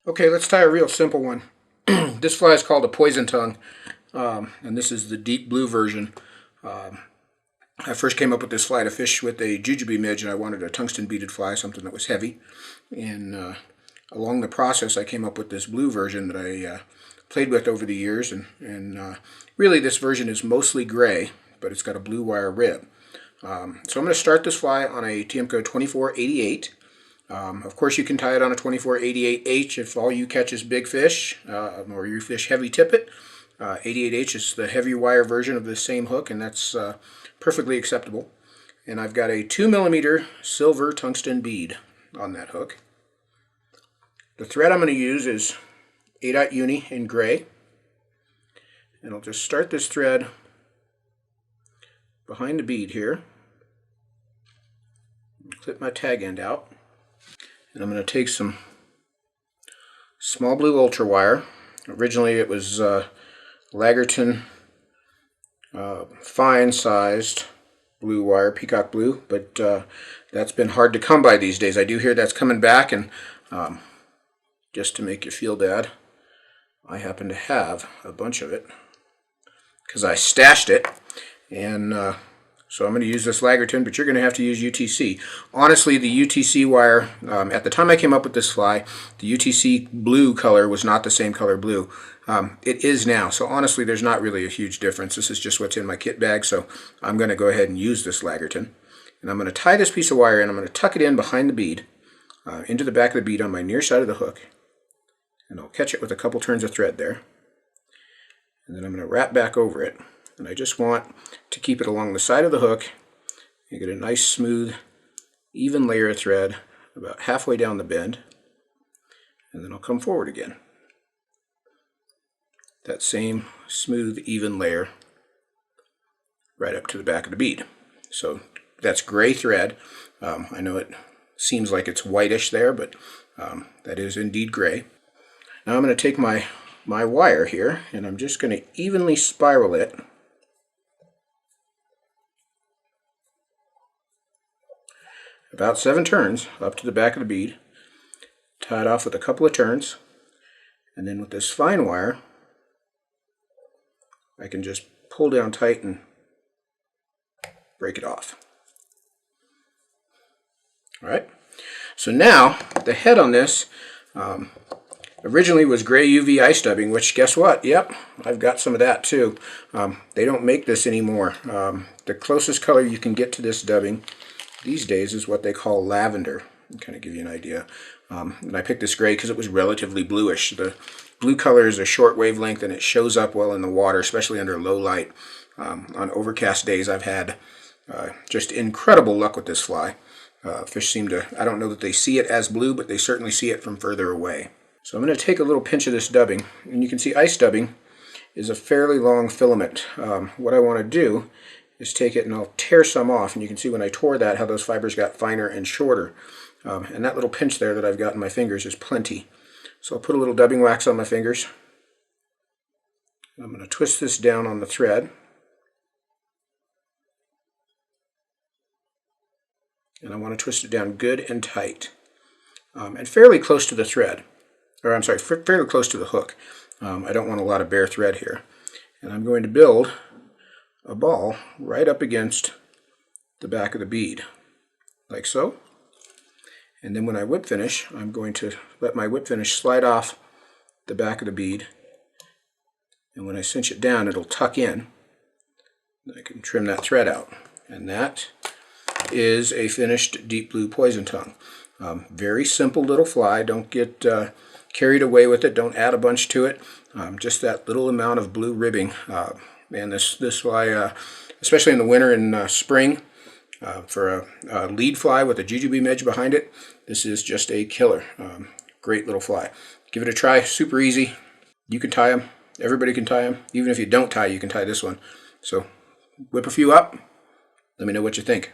Okay, let's tie a real simple one. This fly is called a Poison Tung, and this is the deep blue version. I first came up with this fly to fish with a jujube midge, and I wanted a tungsten beaded fly, something that was heavy. And along the process, I came up with this blue version that I played with over the years. And really, this version is mostly gray, but it's got a blue wire rib. So I'm going to start this fly on a Tiemco 2488. Of course, you can tie it on a 2488H if all you catch is big fish, or you fish heavy tippet. 88H is the heavy wire version of the same hook, and that's perfectly acceptable. And I've got a 2mm silver tungsten bead on that hook. The thread I'm going to use is 8/0 uni in gray. And I'll just start this thread behind the bead here. Clip my tag end out. And I'm going to take some small blue ultra wire. Originally it was Lagartun fine sized blue wire, peacock blue, but that's been hard to come by these days. I do hear that's coming back, and just to make you feel bad, I happen to have a bunch of it because I stashed it, and so I'm going to use this Lagartun, but you're going to have to use UTC. Honestly, the UTC wire, at the time I came up with this fly, the UTC blue color was not the same color blue. It is now, so honestly there's not really a huge difference. This is just what's in my kit bag, so I'm going to go ahead and use this Lagartun. And I'm going to tie this piece of wire in. I'm going to tuck it in behind the bead, into the back of the bead on my near side of the hook. And I'll catch it with a couple turns of thread there. And then I'm going to wrap back over it. And I just want to keep it along the side of the hook. You get a nice, smooth, even layer of thread about halfway down the bend. And then I'll come forward again. That same smooth, even layer right up to the back of the bead. So that's gray thread. I know it seems like it's whitish there, but that is indeed gray. Now I'm going to take my wire here, and I'm just going to evenly spiral it about 7 turns up to the back of the bead, tie it off with a couple of turns, and then with this fine wire I can just pull down tight and break it off. Alright, so now the head on this originally was gray UV ice dubbing, which guess what? Yep, I've got some of that too. They don't make this anymore. The closest color you can get to this dubbing these days is what they call lavender. I'll kind of give you an idea. And I picked this gray because it was relatively bluish. The blue color is a short wavelength and it shows up well in the water, especially under low light. On overcast days I've had just incredible luck with this fly. Fish seem to, I don't know that they see it as blue, but they certainly see it from further away. So I'm going to take a little pinch of this dubbing, and you can see ice dubbing is a fairly long filament. What I want to do is take it and I'll tear some off, and you can see when I tore that how those fibers got finer and shorter. And that little pinch there that I've got in my fingers is plenty. So I'll put a little dubbing wax on my fingers. I'm going to twist this down on the thread. And I want to twist it down good and tight. And fairly close to the thread. Or I'm sorry, fairly close to the hook. I don't want a lot of bare thread here. And I'm going to build a ball right up against the back of the bead, like so. And then when I whip finish, I'm going to let my whip finish slide off the back of the bead. And when I cinch it down, it'll tuck in. I can trim that thread out. And that is a finished deep blue Poison Tung. Very simple little fly. Don't get carried away with it. Don't add a bunch to it. Just that little amount of blue ribbing. Man, this fly, especially in the winter and spring, for a lead fly with a jujube midge behind it, this is just a killer. Great little fly. Give it a try. Super easy. You can tie them. Everybody can tie them. Even if you don't tie, you can tie this one. So whip a few up. Let me know what you think.